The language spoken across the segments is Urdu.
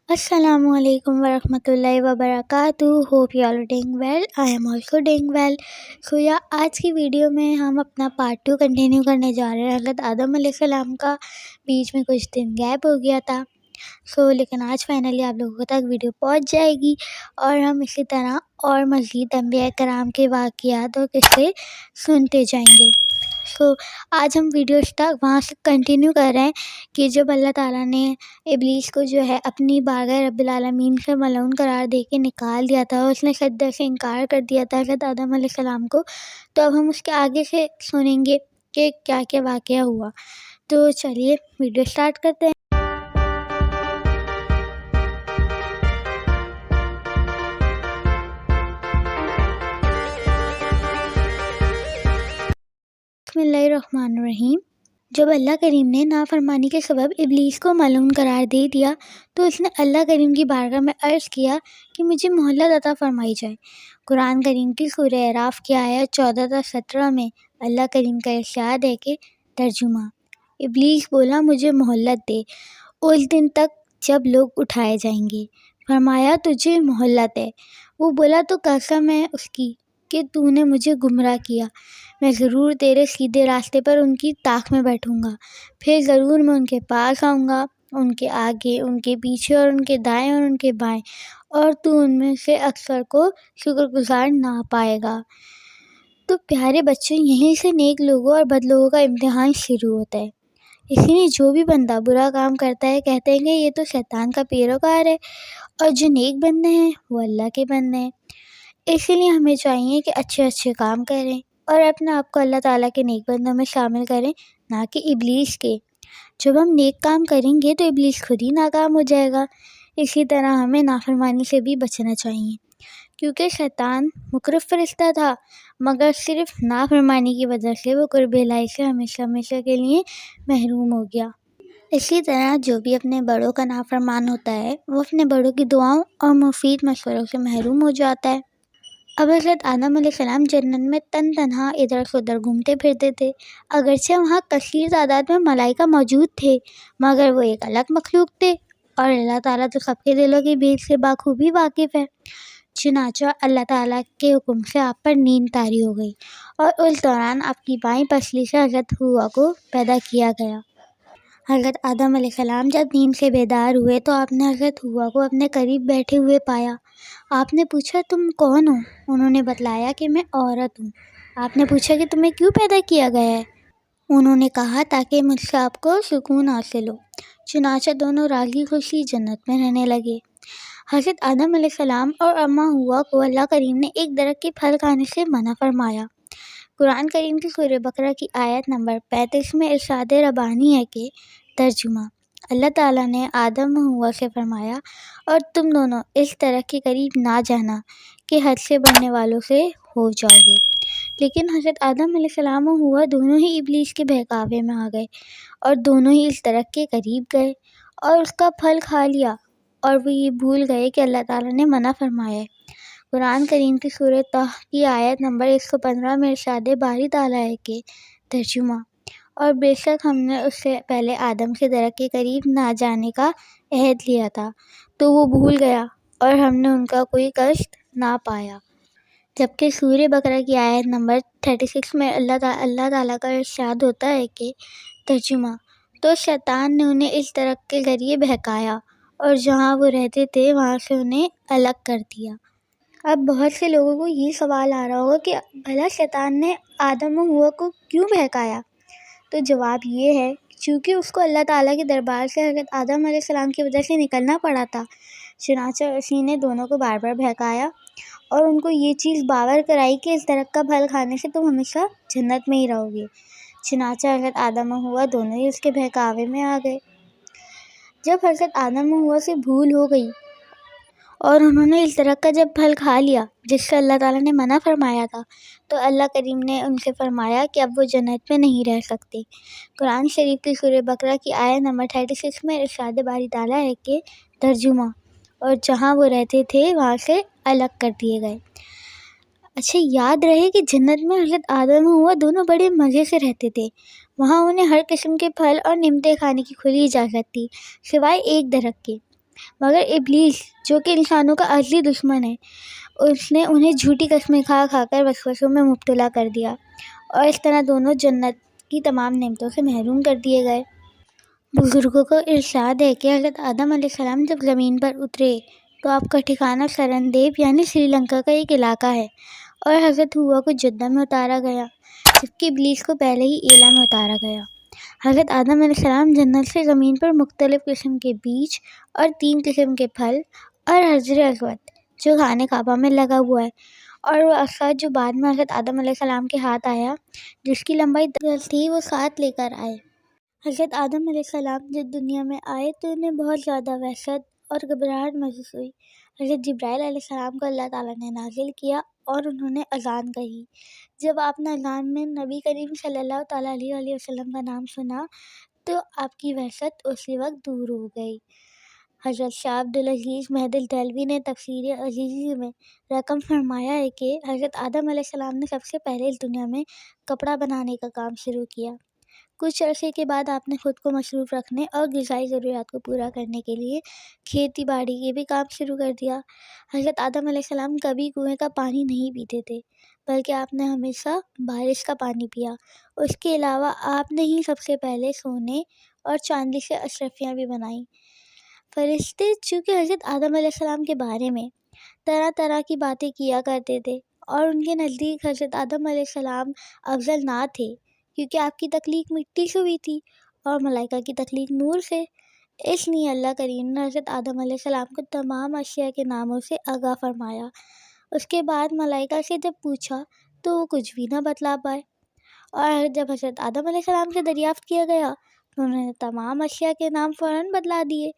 السلام علیکم ورحمۃ اللہ وبرکاتہ. Hope you all doing well. I am also doing well. آج کی ویڈیو میں ہم اپنا پارٹ 2 کنٹینیو کرنے جا رہے ہیں. حضرت آدم علیہ السلام کا بیچ میں کچھ دن گیپ ہو گیا تھا. لیکن آج فائنلی آپ لوگوں تک ویڈیو پہنچ جائے گی اور ہم اسی طرح اور مزید انبیاء کرام کے واقعات اور قصے سنتے جائیں گے. آج ہم ویڈیو وہاں سے کنٹینیو کر رہے ہیں کہ جب اللہ تعالیٰ نے ابلیس کو جو ہے اپنی بارگاہ رب العالمین سے ملعون قرار دے کے نکال دیا تھا، اس نے سجدے سے انکار کر دیا تھا حضرت آدم علیہ السلام کو. تو اب ہم اس کے آگے سے سنیں گے کہ کیا کیا واقعہ ہوا. تو چلیے ویڈیو سٹارٹ کرتے ہیں. بسم اللہ الرحمن الرحیم. جب اللہ کریم نے نافرمانی کے سبب ابلیس کو ملعون قرار دے دیا تو اس نے اللہ کریم کی بارگاہ میں عرض کیا کہ مجھے مہلت عطا فرمائی جائے. قرآن کریم کی سورہ اعراف کی آیت 14 تا 17 میں اللہ کریم کا ارشاد ہے کہ ترجمہ: ابلیس بولا مجھے مہلت دے اس دن تک جب لوگ اٹھائے جائیں گے. فرمایا تجھے مہلت ہے. وہ بولا تو قسم ہے اس کی کہ تو نے مجھے گمراہ کیا. میں ضرور تیرے سیدھے راستے پر ان کی طاق میں بیٹھوں گا. پھر ضرور میں ان کے پاس آؤں گا، ان کے آگے، ان کے پیچھے اور ان کے دائیں اور ان کے بائیں، اور تو ان میں سے اکثر کو شکر گزار نہ پائے گا. تو پیارے بچوں، یہیں سے نیک لوگوں اور بد لوگوں کا امتحان شروع ہوتا ہے. اسی لیے جو بھی بندہ برا کام کرتا ہے کہتے ہیں کہ یہ تو شیطان کا پیروکار ہے، اور جو نیک بندے ہیں وہ اللہ کے بندے ہیں. اسی لیے ہمیں چاہیے کہ اچھے اچھے کام کریں اور اپنے آپ کو اللہ تعالیٰ کے نیک بندوں میں شامل کریں، نہ کہ ابلیس کے. جب ہم نیک کام کریں گے تو ابلیس خود ہی ناکام ہو جائے گا. اسی طرح ہمیں نافرمانی سے بھی بچنا چاہیے، کیونکہ شیطان مقرب فرشتہ تھا، مگر صرف نافرمانی کی وجہ سے وہ قرب الہی سے ہمیشہ ہمیشہ کے لیے محروم ہو گیا. اسی طرح جو بھی اپنے بڑوں کا نافرمان ہوتا ہے وہ اپنے بڑوں کی دعاؤں اور مفید مشوروں سے محروم ہو جاتا ہے. اب حضرت آدم علیہ السلام جنت میں تنہا ادھر سے ادھر گھومتے پھرتے تھے. اگرچہ وہاں کثیر تعداد میں ملائکہ موجود تھے، مگر وہ ایک الگ مخلوق تھے، اور اللہ تعالیٰ تو سب کے دلوں کی بیچ سے بخوبی واقف ہے. چنانچہ اللہ تعالیٰ کے حکم سے آپ پر نیند طاری ہو گئی، اور اس دوران آپ کی بائیں پسلی سے حضرت حوا کو پیدا کیا گیا. حضرت آدم علیہ السلام جب نیند سے بیدار ہوئے تو آپ نے حضرت حوا کو اپنے قریب بیٹھے ہوئے پایا. آپ نے پوچھا تم کون ہو؟ انہوں نے بتلایا کہ میں عورت ہوں. آپ نے پوچھا کہ تمہیں کیوں پیدا کیا گیا ہے؟ انہوں نے کہا تاکہ مجھ سے آپ کو سکون حاصل ہو. چنانچہ دونوں راضی خوشی جنت میں رہنے لگے. حضرت آدم علیہ السلام اور اماں حوا کو اللہ کریم نے ایک درخت کے پھل کھانے سے منع فرمایا. قرآن کریم کی سورہ بقرہ کی آیت نمبر 35 میں ارشاد ربانی ہے کہ ترجمہ: اللہ تعالیٰ نے آدم و حوا سے فرمایا اور تم دونوں اس درخت کے قریب نہ جانا کہ حد سے بڑھنے والوں سے ہو جاؤ گے. لیکن حضرت آدم علیہ السلام و حوا دونوں ہی ابلیس کے بہکاوے میں آ گئے اور دونوں ہی اس درخت کے قریب گئے اور اس کا پھل کھا لیا، اور وہ یہ بھول گئے کہ اللہ تعالیٰ نے منع فرمایا ہے. قرآن کریم کی سورہ طہ کی آیت نمبر 115 میں ارشاد باری تعالیٰ ہے کہ ترجمہ: اور بے شک ہم نے اس سے پہلے آدم سے درخت کے قریب نہ جانے کا عہد لیا تھا تو وہ بھول گیا اور ہم نے ان کا کوئی کشٹ نہ پایا. جبکہ سورہ بقرہ کی آیت نمبر 36 میں اللہ تعالیٰ کا ارشاد ہوتا ہے کہ ترجمہ: تو شیطان نے انہیں اس درخت کے ذریعے بہکایا اور جہاں وہ رہتے تھے وہاں سے انہیں الگ کر دیا. اب بہت سے لوگوں کو یہ سوال آ رہا ہوگا کہ بھلا شیطان نے آدم و حوا کو کیوں بہکایا؟ تو جواب یہ ہے کہ چونکہ اس کو اللہ تعالیٰ کے دربار سے حضرت آدم علیہ السلام کی وجہ سے نکلنا پڑا تھا، چنانچہ اسی نے دونوں کو بار بار بہکایا اور ان کو یہ چیز باور کرائی کہ اس درخت کا پھل کھانے سے تم ہمیشہ جنت میں ہی رہو گے. چنانچہ حضرت آدم و حوا دونوں ہی اس کے بہکاوے میں آ گئے. جب حضرت آدم و حوا سے بھول ہو گئی اور انہوں نے اس درخت کا جب پھل کھا لیا جس سے اللہ تعالیٰ نے منع فرمایا تھا، تو اللہ کریم نے ان سے فرمایا کہ اب وہ جنت میں نہیں رہ سکتے. قرآن شریف کی سورہ بقرہ کی آیت نمبر 36 میں ارشاد باری تعالیٰ ہے کہ ترجمہ: اور جہاں وہ رہتے تھے وہاں سے الگ کر دیے گئے. اچھا یاد رہے کہ جنت میں حضرت آدم و حوا دونوں بڑے مزے سے رہتے تھے۔ وہاں انہیں ہر قسم کے پھل اور نعمتیں کھانے کی کھلی اجازت تھی، سوائے ایک درخت کے۔ مگر ابلیس جو کہ انسانوں کا اصلی دشمن ہے، اس نے انہیں جھوٹی قسمیں کھا کھا کر وسوسوں میں مبتلا کر دیا، اور اس طرح دونوں جنت کی تمام نعمتوں سے محروم کر دیے گئے۔ بزرگوں کا ارشاد ہے کہ حضرت آدم علیہ السلام جب زمین پر اترے تو آپ کا ٹھکانہ سرندیپ یعنی سری لنکا کا ایک علاقہ ہے، اور حضرت حوا کو جدہ میں اتارا گیا، جبکہ ابلیس کو پہلے ہی ایلا میں اتارا گیا۔ حضرت آدم علیہ السلام جنت سے زمین پر مختلف قسم کے بیج اور 3 قسم کے پھل اور حجر اسود جو خانہ کعبہ میں لگا ہوا ہے، اور وہ عصا جو بعد میں حضرت آدم علیہ السلام کے ہاتھ آیا، جس کی لمبائی 10 تھی، وہ ساتھ لے کر آئے۔ حضرت آدم علیہ السلام جب دنیا میں آئے تو انہیں بہت زیادہ وحشت اور گھبراہٹ محسوس ہوئی۔ حضرت جبرائیل علیہ السلام کو اللہ تعالیٰ نے نازل کیا اور انہوں نے اذان کہی۔ جب آپ نے اذان میں نبی کریم صلی اللہ تعالیٰ علیہ وسلم کا نام سنا تو آپ کی وحشت اسی وقت دور ہو گئی۔ حضرت شاہ عبدالعزیز مہدی دہلوی نے تفسیر عزیزی میں رقم فرمایا ہے کہ حضرت آدم علیہ السلام نے سب سے پہلے اس دنیا میں کپڑا بنانے کا کام شروع کیا۔ کچھ عرصے کے بعد آپ نے خود کو مصروف رکھنے اور غذائی ضروریات کو پورا کرنے کے لیے کھیتی باڑی کے بھی کام شروع کر دیا۔ حضرت آدم علیہ السلام کبھی کنویں کا پانی نہیں پیتے تھے، بلکہ آپ نے ہمیشہ بارش کا پانی پیا۔ اس کے علاوہ آپ نے ہی سب سے پہلے سونے اور چاندی سے اشرفیاں بھی بنائیں۔ فرشتے چونکہ حضرت آدم علیہ السلام کے بارے میں طرح طرح کی باتیں کیا کرتے تھے، اور ان کے نزدیک حضرت آدم علیہ السلام افضل نہ تھے، کیونکہ آپ کی تخلیق مٹی سے ہوئی تھی اور ملائکہ کی تخلیق نور سے۔ اس لیے اللہ کریم نے حضرت آدم علیہ السلام کو تمام اشیاء کے ناموں سے آگاہ فرمایا۔ اس کے بعد ملائکہ سے جب پوچھا تو وہ کچھ بھی نہ بتلا پائے، اور جب حضرت آدم علیہ السلام سے دریافت کیا گیا تو انہوں نے تمام اشیاء کے نام فوراً بتلا دیے۔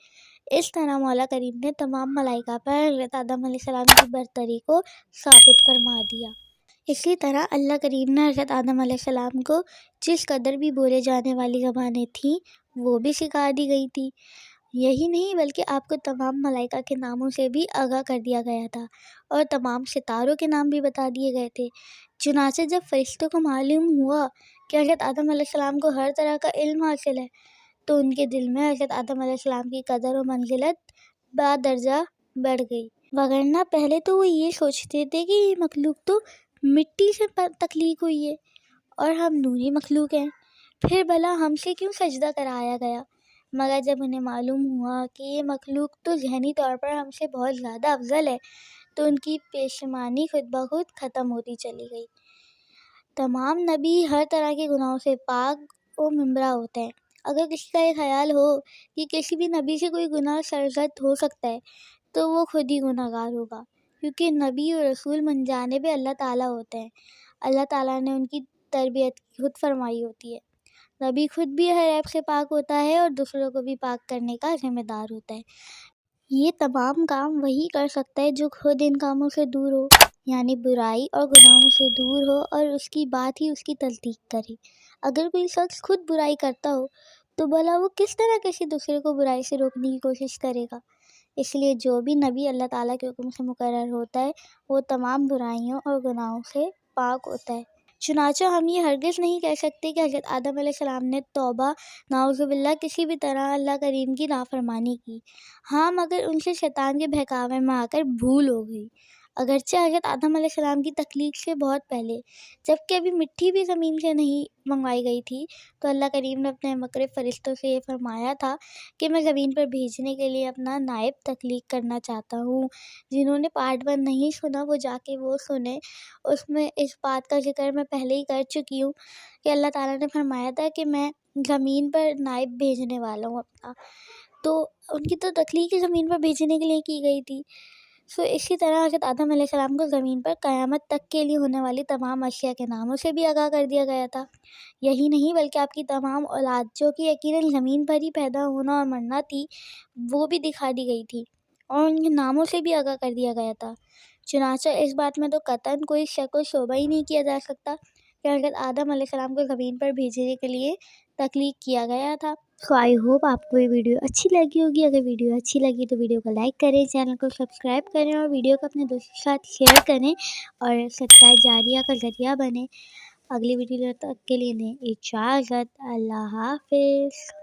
اس طرح مولا کریم نے تمام ملائکہ پر حضرت آدم علیہ السلام کی برتری کو ثابت فرما دیا۔ اسی طرح اللہ کریم نے حضرت آدم علیہ السلام کو جس قدر بھی بولے جانے والی زبانیں تھیں وہ بھی سکھا دی گئی تھی۔ یہی نہیں بلکہ آپ کو تمام ملائکہ کے ناموں سے بھی آگاہ کر دیا گیا تھا، اور تمام ستاروں کے نام بھی بتا دیے گئے تھے۔ چنانچہ جب فرشتوں کو معلوم ہوا کہ حضرت آدم علیہ السلام کو ہر طرح کا علم حاصل ہے تو ان کے دل میں حضرت آدم علیہ السلام کی قدر و منزلت بادرجہ بڑھ گئی، وگرنہ پہلے تو وہ یہ سوچتے تھے کہ یہ مخلوق تو مٹی سے تخلیق ہوئی ہے اور ہم نوری مخلوق ہیں، پھر بھلا ہم سے کیوں سجدہ کرایا گیا؟ مگر جب انہیں معلوم ہوا کہ یہ مخلوق تو ذہنی طور پر ہم سے بہت زیادہ افضل ہے تو ان کی پیشمانی خود بخود ختم ہوتی چلی گئی۔ تمام نبی ہر طرح کے گناہوں سے پاک و ممبرا ہوتے ہیں۔ اگر کسی کا یہ خیال ہو کہ کسی بھی نبی سے کوئی گناہ سرزد ہو سکتا ہے تو وہ خود ہی گناہ گار ہوگا، کیونکہ نبی و رسول من جانب اللہ تعالیٰ ہوتے ہیں۔ اللہ تعالیٰ نے ان کی تربیت خود فرمائی ہوتی ہے۔ نبی خود بھی ہر عیب سے پاک ہوتا ہے اور دوسروں کو بھی پاک کرنے کا ذمہ دار ہوتا ہے۔ یہ تمام کام وہی کر سکتا ہے جو خود ان کاموں سے دور ہو، یعنی برائی اور گناہوں سے دور ہو اور اس کی بات ہی اس کی تصدیق کرے۔ اگر کوئی شخص خود برائی کرتا ہو تو بھلا وہ کس طرح کسی دوسرے کو برائی سے روکنے کی کوشش کرے گا؟ اس لیے جو بھی نبی اللہ تعالیٰ کے حکم سے مقرر ہوتا ہے وہ تمام برائیوں اور گناہوں سے پاک ہوتا ہے۔ چنانچہ ہم یہ ہرگز نہیں کہہ سکتے کہ حضرت آدم علیہ السلام نے توبہ نعوذ باللہ کسی بھی طرح اللہ کریم کی نافرمانی کی۔ ہاں مگر ان سے شیطان کے بہکاوے میں آ کر بھول ہو گئی۔ اگرچہ حضرت آدم علیہ السلام کی تخلیق سے بہت پہلے، جبکہ ابھی مٹی بھی زمین سے نہیں منگوائی گئی تھی، تو اللہ کریم نے اپنے مقرب فرشتوں سے یہ فرمایا تھا کہ میں زمین پر بھیجنے کے لیے اپنا نائب تخلیق کرنا چاہتا ہوں۔ جنہوں نے پارٹ 1 نہیں سنا وہ جا کے وہ سنیں، اس میں اس بات کا ذکر میں پہلے ہی کر چکی ہوں کہ اللہ تعالیٰ نے فرمایا تھا کہ میں زمین پر نائب بھیجنے والا ہوں اپنا، تو ان کی تو تخلیق ہی زمین پر بھیجنے کے لیے کی گئی تھی۔ اسی طرح حضرت آدم علیہ السلام کو زمین پر قیامت تک کے لیے ہونے والی تمام اشیاء کے ناموں سے بھی آگاہ کر دیا گیا تھا۔ یہی نہیں بلکہ آپ کی تمام اولاد جو کہ یقیناً زمین پر ہی پیدا ہونا اور مرنا تھی وہ بھی دکھا دی گئی تھی اور ان کے ناموں سے بھی آگاہ کر دیا گیا تھا۔ چنانچہ اس بات میں تو قطعاً کوئی شک و شبہ ہی نہیں کیا جا سکتا کہ حضرت آدم علیہ السلام کو زمین پر بھیجنے کے لیے تخلیق کیا گیا تھا۔ سو آئی ہوپ آپ کو یہ ویڈیو اچھی لگی ہوگی۔ اگر ویڈیو اچھی لگی تو ویڈیو کو لائک کریں، چینل کو سبسکرائب کریں اور ویڈیو کو اپنے دوستوں کے ساتھ شیئر کریں اور صدقہ جاریہ کا ذریعہ بنیں۔ اگلی ویڈیو تک کے لیے دیں اجازت۔ اللہ حافظ۔